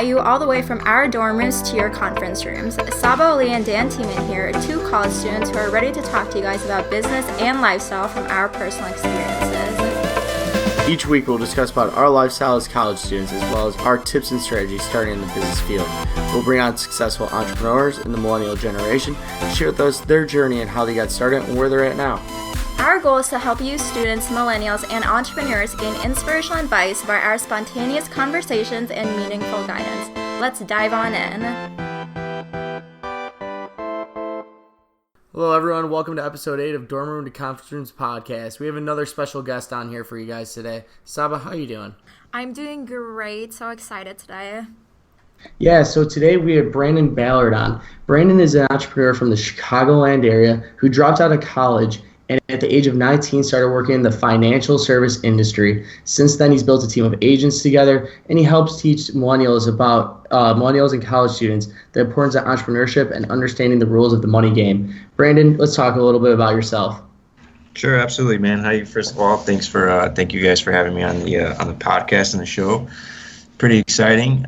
at you all the way from our dorm rooms to your conference rooms. Saba, Ali, and Dan Tiemann here are two college students who are ready to talk to you guys about business and lifestyle from our personal experiences. Each week we'll discuss about our lifestyle as college students as well as our tips and strategies starting in the business field. We'll bring on successful entrepreneurs in the millennial generation to share with us their journey and how they got started and where they're at now. Our goal is to help you students, millennials, and entrepreneurs gain inspirational advice via our spontaneous conversations and meaningful guidance. Let's dive on in. Hello everyone, welcome to episode 8 of Dorm Room to Conference Rooms podcast. We have another special guest on here for you guys today. Saba, how are you doing? I'm doing great, so excited today. Yeah, so today we have Branden Ballard on. Branden is an entrepreneur from the Chicagoland area who dropped out of college and at the age of 19 started working in the financial service industry. Since then, he's built a team of agents together, and he helps teach millennials and college students the importance of entrepreneurship and understanding the rules of the money game. Branden, let's talk a little bit about yourself. Sure, absolutely, man. Hi, first of all, thank you guys for having me on the podcast and the show. Pretty exciting.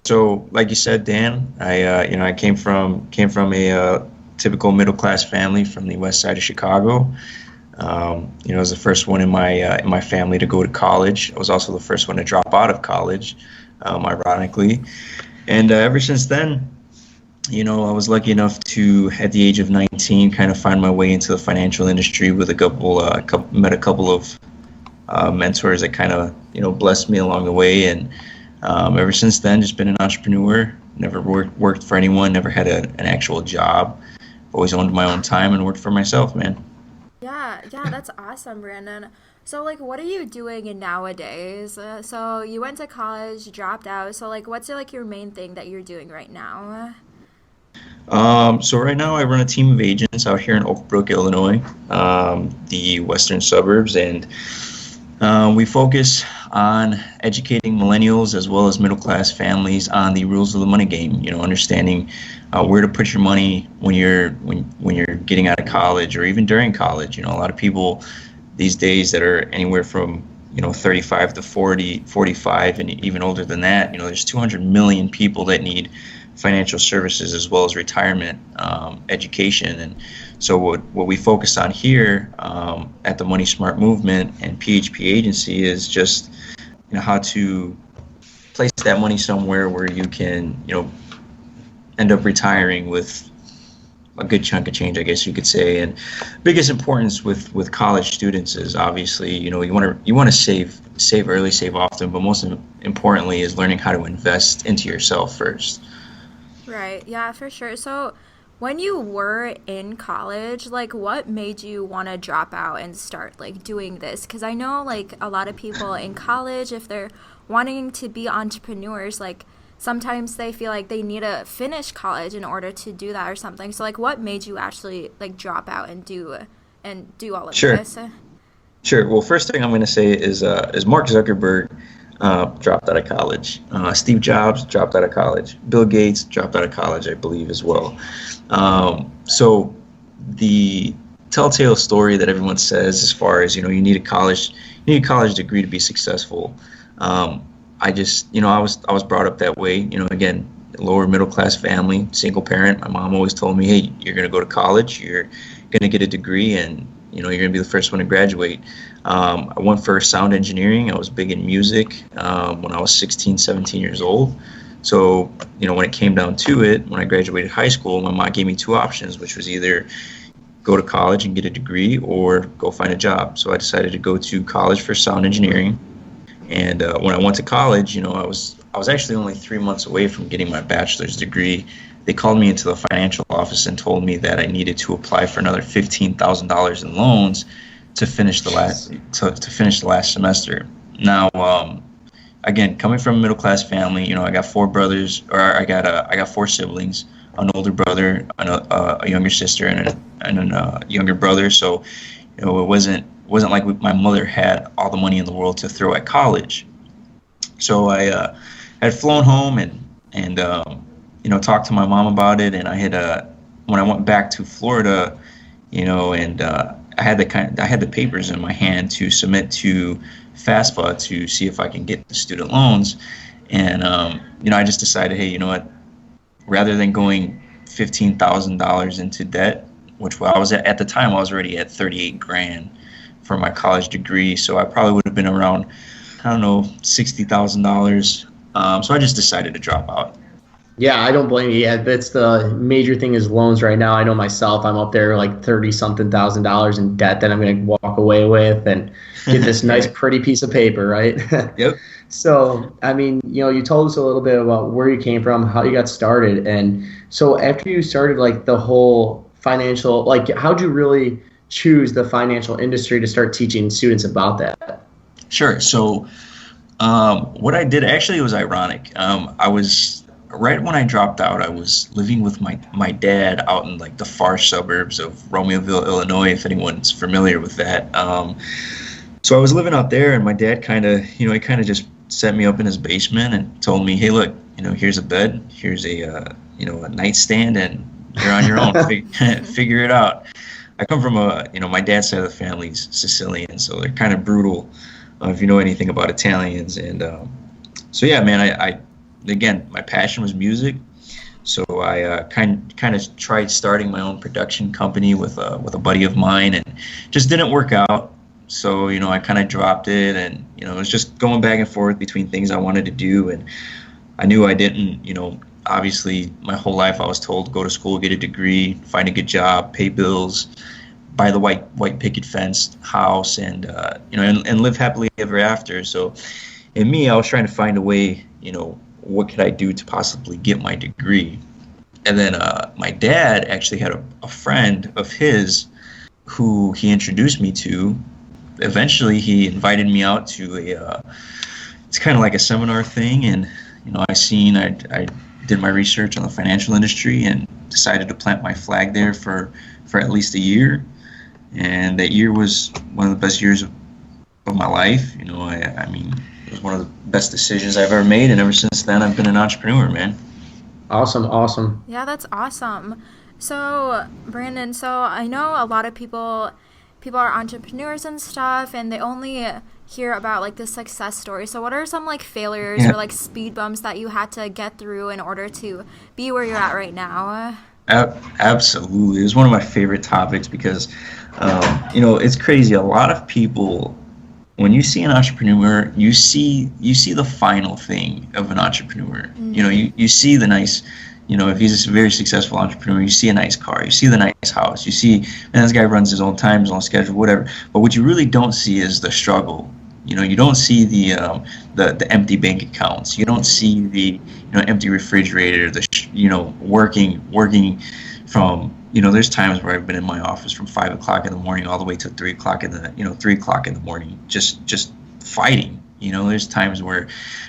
So like you said, Dan, I came from a typical middle-class family from the west side of Chicago. I was the first one in my family to go to college. I was also the first one to drop out of college, ironically. And ever since then, I was lucky enough to, at the age of 19, kind of find my way into the financial industry with met a couple of mentors that kind of, blessed me along the way. And ever since then, just been an entrepreneur. Never worked for anyone, never had an actual job. Always owned my own time and worked for myself, man. Yeah, that's awesome, Branden. So, what are you doing nowadays? So you went to college, dropped out. So, what's your main thing that you're doing right now? So right now I run a team of agents out here in Oak Brook, Illinois, the western suburbs, and we focus on educating millennials as well as middle-class families on the rules of the money game. Understanding where to put your money when you're getting out of college or even during college. A lot of people these days that are anywhere from 35 to 40, 45, and even older than that. There's 200 million people that need financial services as well as retirement education. And so what we focus on here at the Money Smart Movement and PHP Agency is just how to place that money somewhere where you can end up retiring with a good chunk of change, I guess you could say. And biggest importance with college students is obviously you want to save early, save often, but most importantly is learning how to invest into yourself first. Right. Yeah, for sure. So when you were in college, what made you want to drop out and start doing this? Because I know a lot of people in college, if they're wanting to be entrepreneurs, sometimes they feel like they need to finish college in order to do that or something. So what made you actually drop out and do all of this? Sure. Well, first thing I'm going to say is Mark Zuckerberg dropped out of college. Steve Jobs dropped out of college. Bill Gates dropped out of college, I believe, as well. So the telltale story that everyone says, as far as you need a college degree to be successful. I was brought up that way. Again, lower middle class family, single parent. My mom always told me, hey, you're going to go to college, you're going to get a degree, and you're going to be the first one to graduate. I went for sound engineering. I was big in music when I was 16, 17 years old. So, when it came down to it, when I graduated high school, my mom gave me two options, which was either go to college and get a degree or go find a job. So I decided to go to college for sound engineering. And when I went to college, I was actually only 3 months away from getting my bachelor's degree. They called me into the financial office and told me that I needed to apply for another $15,000 in loans to finish the last semester. Now, again, coming from a middle class family, I got four siblings, an older brother, a younger sister, and a younger brother. So, it wasn't like my mother had all the money in the world to throw at college. So I had flown home and talked to my mom about it. And I had when I went back to Florida, I had the papers in my hand to submit to FAFSA to see if I can get the student loans. And I just decided, hey, you know what? Rather than going $15,000 into debt, which I was at the time, I was already at 38 grand for my college degree, so I probably would have been around, I don't know, $60,000. So I just decided to drop out. Yeah, I don't blame you. Yeah, that's the major thing is loans right now. I know myself, I'm up there like 30-something thousand dollars in debt that I'm going to walk away with and get this nice, pretty piece of paper, right? Yep. So, I mean, you told us a little bit about where you came from, how you got started. And so after you started like the whole financial, like how'd you really choose the financial industry to start teaching students about that? Sure. So what I did actually was ironic. I was right when I dropped out, I was living with my dad out in like the far suburbs of Romeoville, Illinois, if anyone's familiar with that. So I was living out there, and my dad he kind of just set me up in his basement and told me, hey, look, here's a bed, here's a nightstand, and you're on your own. Figure it out. I come from my dad's side of the family's Sicilian, so they're kind of brutal, if you know anything about Italians. And so yeah, man, I again, my passion was music, so I kind of tried starting my own production company with a buddy of mine, and just didn't work out. So I kind of dropped it, and it was just going back and forth between things I wanted to do, and I knew I didn't. Obviously, my whole life I was told go to school, get a degree, find a good job, pay bills, buy the white picket fence house, and and live happily ever after. So, in me, I was trying to find a way. What could I do to possibly get my degree? And then my dad actually had a friend of his who he introduced me to. Eventually, he invited me out to it's kind of like a seminar thing, and I did my research on the financial industry and decided to plant my flag there for at least a year. And that year was one of the best years of my life. I mean, it was one of the best decisions I've ever made, and ever since then, I've been an entrepreneur, man. Awesome. Yeah, that's awesome. So, Branden, I know a lot of people are entrepreneurs and stuff, and they only hear about like the success story. So what are some like failures or like speed bumps that you had to get through in order to be where you're at right now? Absolutely. It's one of my favorite topics because, it's crazy. A lot of people, when you see an entrepreneur, you see the final thing of an entrepreneur. Mm-hmm. You see the nice, if he's a very successful entrepreneur, you see a nice car, you see the nice house, you see, man, this guy runs his own time, his own schedule, whatever. But what you really don't see is the struggle. You don't see the empty bank accounts. You don't see the empty refrigerator. Working from there's times where I've been in my office from 5 o'clock in the morning all the way to 3 o'clock in the morning, just fighting. There's times where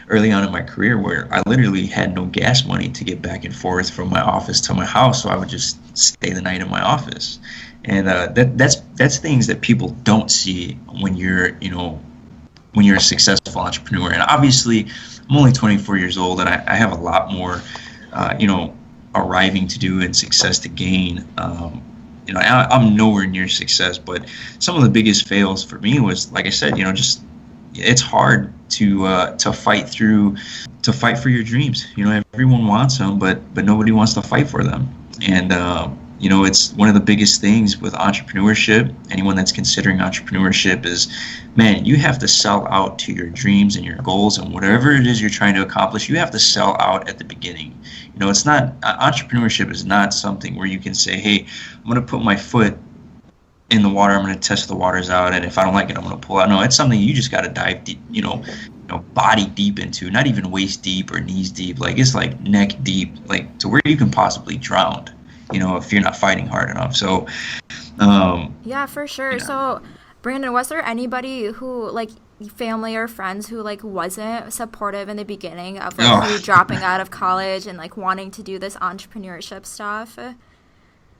early on in my career where I literally had no gas money to get back and forth from my office to my house, so I would just stay the night in my office. And that's things that people don't see when you're a successful entrepreneur. And obviously, I'm only 24 years old, and I have a lot more, arriving to do and success to gain. I'm nowhere near success, but some of the biggest fails for me was, like I said, just it's hard to fight for your dreams. Everyone wants them, but nobody wants to fight for them. And it's one of the biggest things with entrepreneurship. Anyone that's considering entrepreneurship is, man, you have to sell out to your dreams and your goals, and whatever it is you're trying to accomplish, you have to sell out at the beginning. It's not, entrepreneurship is not something where you can say, hey, I'm going to put my foot in the water, I'm going to test the waters out, and if I don't like it, I'm going to pull out. No, it's something you just got to dive deep, body deep into, not even waist deep or knees deep. Like, it's like neck deep, like to where you can possibly drown, if you're not fighting hard enough. So, yeah, for sure. So, Branden, was there anybody who, like, family or friends who, like, wasn't supportive in the beginning of, like, you dropping out of college and, like, wanting to do this entrepreneurship stuff?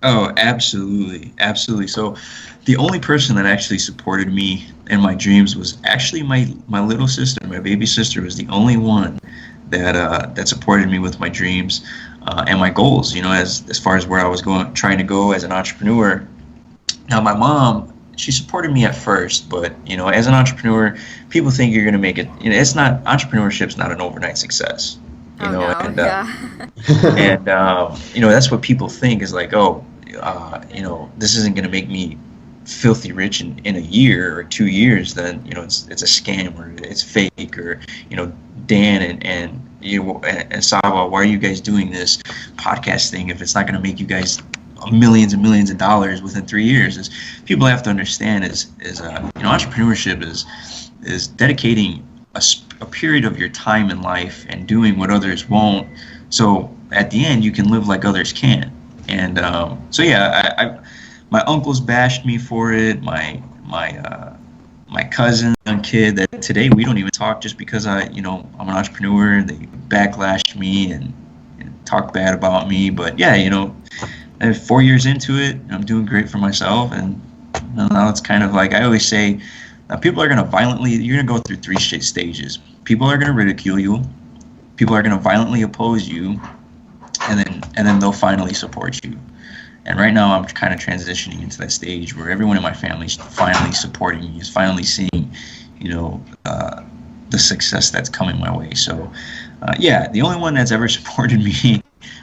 Oh, absolutely. So the only person that actually supported me in my dreams was actually my little sister. My baby sister was the only one that supported me with my dreams and my goals, as far as where I was trying to go as an entrepreneur. Now, my mom, she supported me at first, but as an entrepreneur, people think you're going to make it. It's not, entrepreneurship's not an overnight success. Oh no, And yeah. and that's what people think is like, oh, this isn't going to make me filthy rich in a year or 2 years. Then it's a scam or it's fake, or Dan and Saba, why are you guys doing this podcast thing if it's not going to make you guys millions and millions of dollars within 3 years? Is people have to understand is entrepreneurship is dedicating a period of your time in life and doing what others won't, so at the end you can live like others can. And so yeah, I my uncles bashed me for it, my cousin, young kid, that today we don't even talk just because I'm an entrepreneur, and they backlashed me and talk bad about me. But yeah, I'm 4 years into it, and I'm doing great for myself. And now it's kind of like I always say, people are going to you're going to go through 3 stages. People are going to ridicule you, people are going to violently oppose you, and then they'll finally support you. And right now I'm kind of transitioning into that stage where everyone in my family is finally supporting me, is finally seeing, the success that's coming my way. So, yeah, the only one that's ever supported me,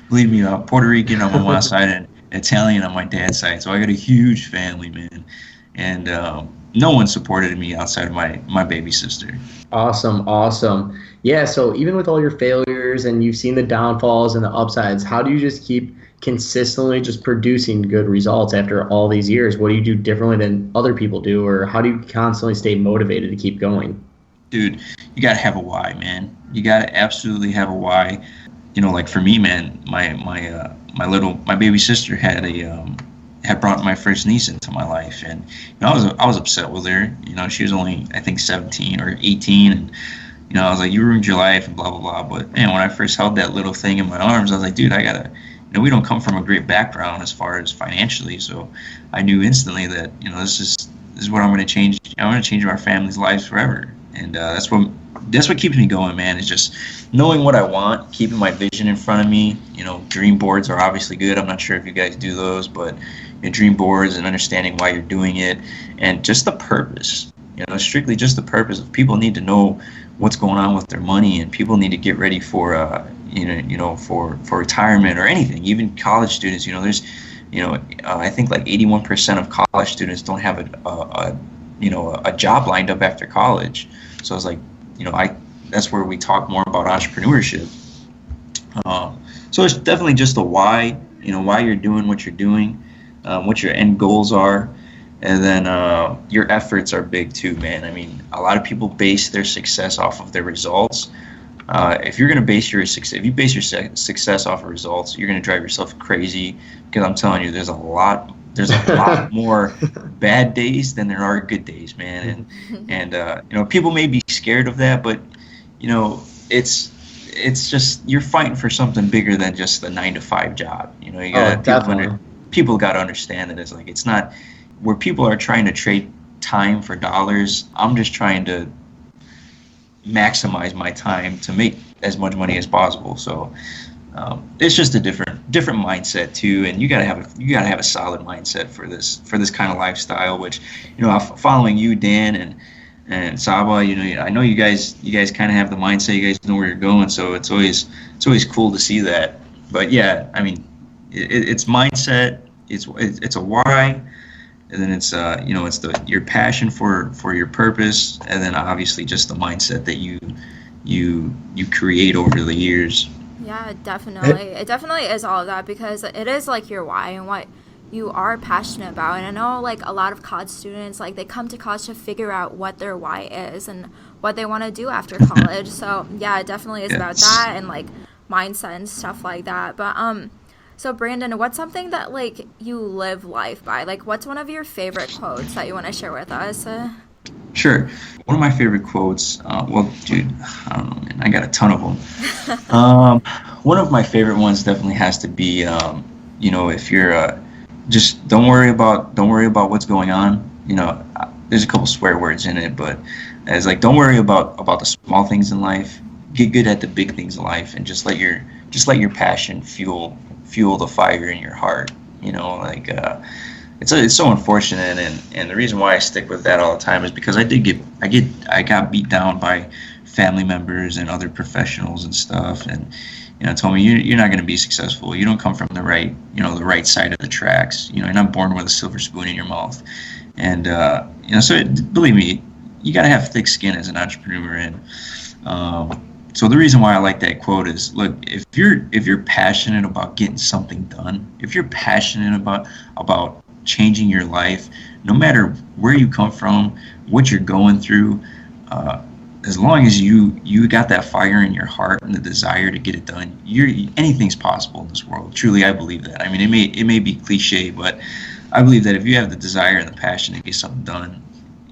believe me, Puerto Rican on my mom's side and Italian on my dad's side. So I got a huge family, man. And no one supported me outside of my baby sister. Awesome. Yeah, so even with all your failures and you've seen the downfalls and the upsides, how do you just keep consistently just producing good results after all these years? What do you do differently than other people do, or how do you constantly stay motivated to keep going? Dude, you gotta have a why, man. You gotta absolutely have a why. Like for me, man, my baby sister had brought my first niece into my life, and I was upset with her. She was only, I think, 17 or 18, and I was like, you ruined your life and blah blah blah. But man, when I first held that little thing in my arms, I was like, dude, I gotta. We don't come from a great background as far as financially, so I knew instantly that this is what I'm going to change. I'm going to change our family's lives forever, and that's what keeps me going, man. Is just knowing what I want, keeping my vision in front of me. Dream boards are obviously good. I'm not sure if you guys do those, but dream boards and understanding why you're doing it, and just the purpose. Strictly just the purpose. People need to know what's going on with their money, and people need to get ready for for retirement or anything. Even college students, there's I think like 81% of college students don't have a job lined up after college. So it's like that's where we talk more about entrepreneurship. So it's definitely just a why, why you're doing what you're doing, what your end goals are. And then your efforts are big too, man. I mean, a lot of people base their success off of their results. If you're going to base your success, if you base your success off of results, you're going to drive yourself crazy. Because I'm telling you, there's a lot more bad days than there are good days, man. And people may be scared of that, but it's just you're fighting for something bigger than just the 9-to-5 job. You got people got to understand that it's not where people are trying to trade time for dollars. I'm just trying to maximize my time to make as much money as possible. So it's just a different mindset too, and you gotta have a solid mindset for this kind of lifestyle. Which following you, Dan and Saba, I know you guys kind of have the mindset. You guys know where you're going, so it's always cool to see that. But yeah, I mean, it's mindset. It's a why. And then it's it's your passion for your purpose, and then obviously just the mindset that you create over the years. Yeah, definitely. It definitely is all of that, because it is like your why and what you are passionate about. And I know like a lot of college students, like they come to college to figure out what their why is and what they want to do after college. So yeah, it definitely is about that and like mindset and stuff like that. But so Branden, what's something that like you live life by? Like what's one of your favorite quotes that you want to share with us? Sure. One of my favorite quotes, well, dude, I don't know, man, I got a ton of them. One of my favorite ones definitely has to be, if you're, just don't worry about what's going on. There's a couple swear words in it, but it's like, don't worry about the small things in life. Get good at the big things in life, and just let your passion fuel the fire in your heart. it's so unfortunate, and the reason why I stick with that all the time is because I got beat down by family members and other professionals and stuff, and told me you're not going to be successful. You don't come from the right side of the tracks. You're not born with a silver spoon in your mouth, and so believe me, you got to have thick skin as an entrepreneur, and so the reason why I like that quote is, look, if you're passionate about getting something done, if you're passionate about changing your life, no matter where you come from, what you're going through, as long as you got that fire in your heart and the desire to get it done, anything's possible in this world. Truly, I believe that. I mean, it may be cliche, but I believe that if you have the desire and the passion to get something done,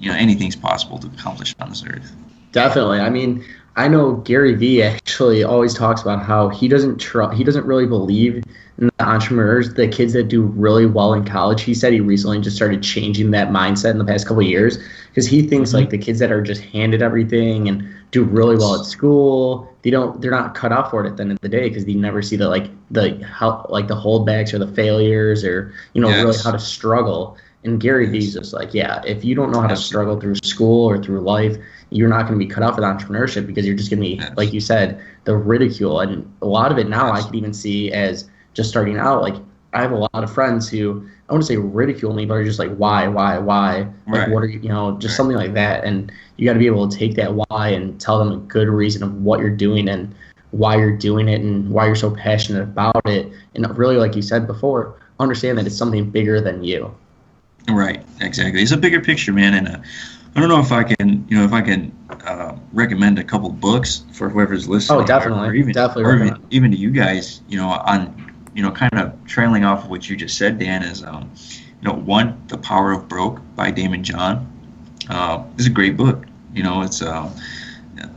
anything's possible to accomplish on this earth. Definitely. I mean, I know Gary Vee actually always talks about how he doesn't really believe in the entrepreneurs, the kids that do really well in college. He said he recently just started changing that mindset in the past couple of years, because he thinks like the kids that are just handed everything and do really well at school, they're not cut out for it at the end of the day, because they never see the holdbacks or the failures, or really how to struggle. And Gary Vee's just like, yeah, if you don't know how to struggle through school or through life, you're not going to be cut out for entrepreneurship, because you're just going to be, like you said, the ridicule. And a lot of it now I could even see as just starting out. Like, I have a lot of friends who, I want to say ridicule me, but are just like, why? Like, what are you, just something like that. And you got to be able to take that why and tell them a good reason of what you're doing and why you're doing it and why you're so passionate about it. And really, like you said before, understand that it's something bigger than you. Right, exactly. It's a bigger picture, man. And I don't know if I can, recommend a couple books for whoever's listening. Oh, definitely, or even to you guys, on, kind of trailing off of what you just said, Dan, is, one, The Power of Broke by Damon John. It's a great book. It's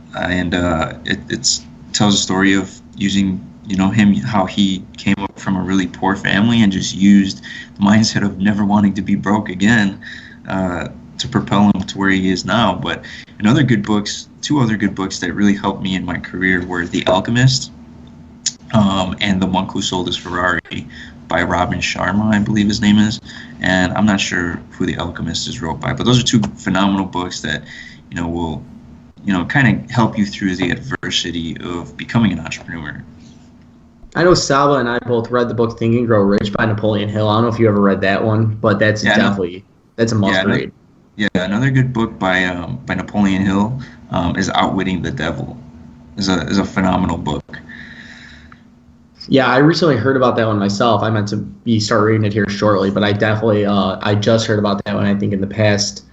it tells a story of using, him, how he came up from a really poor family and just used the mindset of never wanting to be broke again to propel him to where he is now. But two other good books that really helped me in my career were The Alchemist and The Monk Who Sold His Ferrari by Robin Sharma, I believe his name is. And I'm not sure who The Alchemist is wrote by, but those are two phenomenal books that, will, kind of help you through the adversity of becoming an entrepreneur. I know Saba and I both read the book Think and Grow Rich by Napoleon Hill. I don't know if you ever read that one, but that's a must read. Another good book by Napoleon Hill is Outwitting the Devil. Is a phenomenal book. Yeah, I recently heard about that one myself. I meant to start reading it here shortly, but I definitely I just heard about that one. I think in the past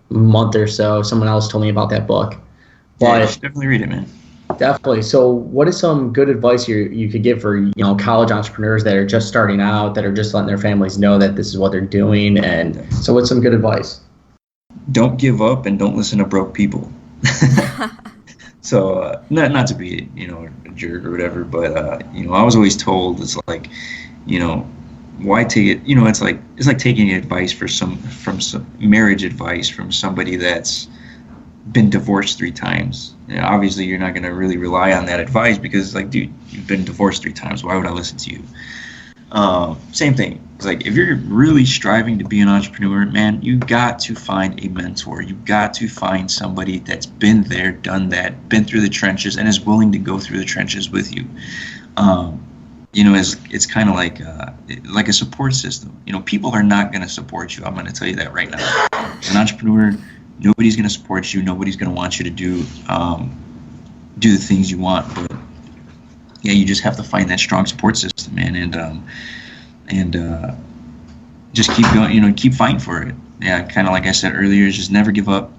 month or so, someone else told me about that book. But you should definitely read it, man. Definitely. So what is some good advice you could give for college entrepreneurs that are just starting out, that are just letting their families know that this is what they're doing? And so what's some good advice? Don't give up and don't listen to broke people. So not to be a jerk or whatever, but I was always told, it's like, why take it? It's like taking advice from some marriage advice from somebody that's been divorced 3 times. Obviously, you're not going to really rely on that advice, because, like, dude, you've been divorced 3 times. Why would I listen to you? Same thing. It's like, if you're really striving to be an entrepreneur, man, you got to find a mentor. You got to find somebody that's been there, done that, been through the trenches, and is willing to go through the trenches with you. It's kind of like a support system. People are not going to support you. I'm going to tell you that right now. As an entrepreneur, nobody's going to support you. Nobody's going to want you to do the things you want. But yeah, you just have to find that strong support system, man, and just keep going. Keep fighting for it. Yeah, kind of like I said earlier, just never give up.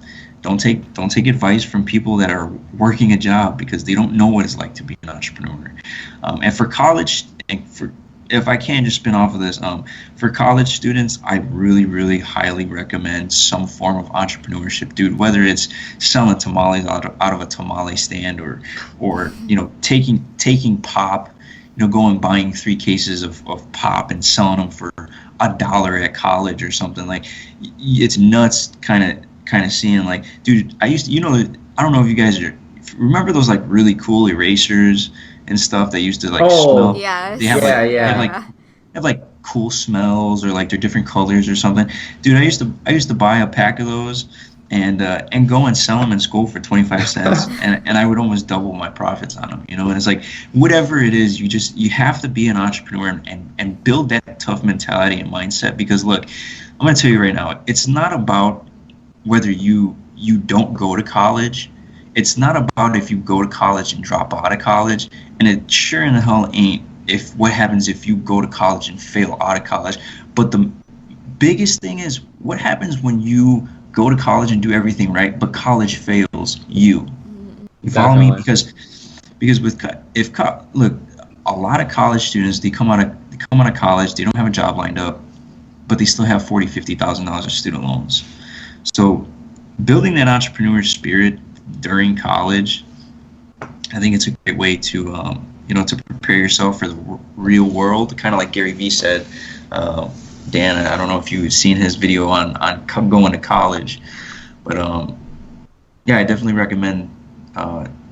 Don't take advice from people that are working a job, because they don't know what it's like to be an entrepreneur. And for college, if I can just spin off of this, for college students, I really, really highly recommend some form of entrepreneurship, dude. Whether it's selling tamales out of a tamale stand, or taking pop, going buying 3 cases of pop and selling them for $1 at college or something. Like, it's nuts, kind of seeing, like, dude, I used to, I don't know if you guys remember those, like, really cool erasers and stuff that used to, like, smell. Yes. They have, they have cool smells or like they're different colors or something. Dude, I used to buy a pack of those and go and sell them in school for 25 cents and I would almost double my profits on them, you know. And it's like, whatever it is, you have to be an entrepreneur and build that tough mentality and mindset, because look, I'm going to tell you right now, it's not about whether you don't go to college. It's not about if you go to college and drop out of college, and it sure in the hell ain't what happens if you go to college and fail out of college. But the biggest thing is, what happens when you go to college and do everything right, but college fails you? You follow me? Because look, a lot of college students, they come out of college, they don't have a job lined up, but they still have $40,000-$50,000 of student loans. So building that entrepreneur spirit during college, I think it's a great way to to prepare yourself for the real world. Kind of like Gary Vee said. Dan, I don't know if you've seen his video on going to college, but I definitely recommend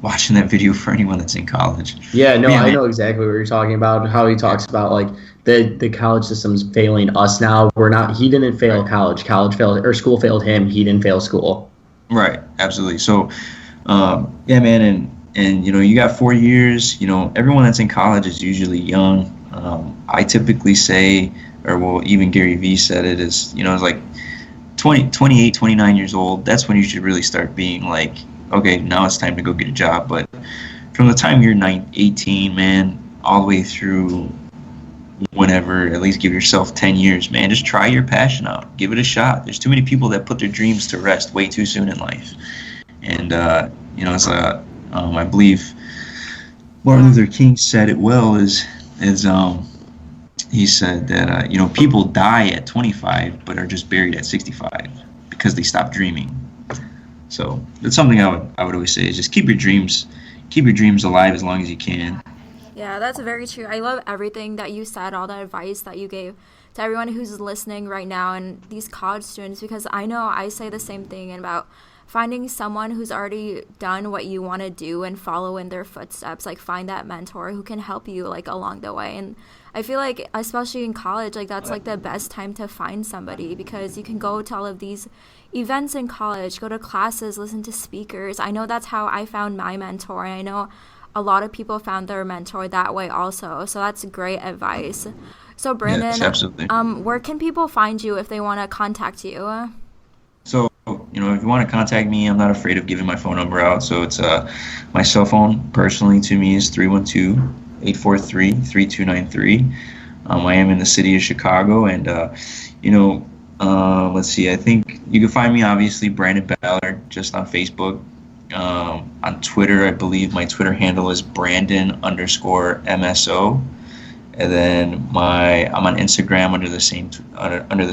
watching that video for anyone that's in college. Yeah, no, I know exactly what you're talking about. How he talks about like the college system's failing us now. We're not. He didn't fail college. College failed, or school failed him. He didn't fail school. Right. Absolutely. So, man, and you got 4 years. Everyone that's in college is usually young. I typically say, or well, even Gary Vee said it, is, it's like 28, 29 years old. That's when you should really start being like, okay, now it's time to go get a job. But from the time you're 18, man, all the way through whenever, at least give yourself 10 years, man. Just try your passion out. Give it a shot. There's too many people that put their dreams to rest way too soon in life. And, it's I believe Martin Luther King said it well, he said that, people die at 25 but are just buried at 65 because they stopped dreaming. So that's something I would always say, is just keep your dreams alive as long as you can. Yeah, that's very true. I love everything that you said, all the advice that you gave to everyone who's listening right now and these college students, because I know I say the same thing about finding someone who's already done what you want to do and follow in their footsteps. Like, find that mentor who can help you like along the way. And I feel like, especially in college, like that's like the best time to find somebody, because you can go to all of these events in college, go to classes, listen to speakers. I know that's how I found my mentor, and I know a lot of people found their mentor that way also. So that's great advice. So Branden, yes, absolutely. Where can people find you if they want to contact you? So, if you want to contact me, I'm not afraid of giving my phone number out. So it's my cell phone personally to me is 312-843-3293. I am in the city of Chicago, and let's see. I think you can find me, obviously, Branden Ballard, just on Facebook. On Twitter, I believe my Twitter handle is Branden_MSO, and then I'm on Instagram under the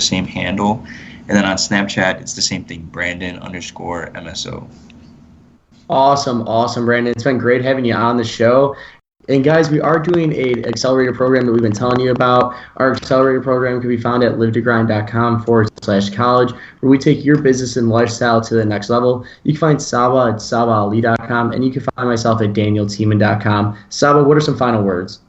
same handle, and then on Snapchat it's the same thing, Branden_MSO. Awesome, Branden. It's been great having you on the show. And guys, we are doing an accelerator program that we've been telling you about. Our accelerator program can be found at livetogrind.com/college, where we take your business and lifestyle to the next level. You can find Saba at sabaali.com, and you can find myself at danieltieman.com. Saba, what are some final words?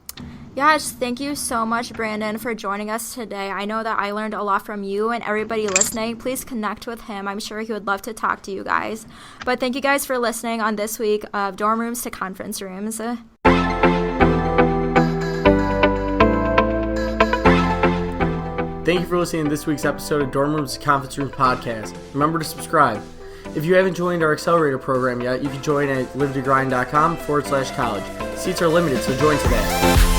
Yeah, just thank you so much, Branden, for joining us today. I know that I learned a lot from you, and everybody listening, please connect with him. I'm sure he would love to talk to you guys. But thank you guys for listening on this week of Dorm Rooms to Conference Rooms. Thank you for listening to this week's episode of Dorm Rooms to Conference Rooms podcast. Remember to subscribe. If you haven't joined our accelerator program yet, you can join at livetogrind.com/college. Seats are limited, so join today.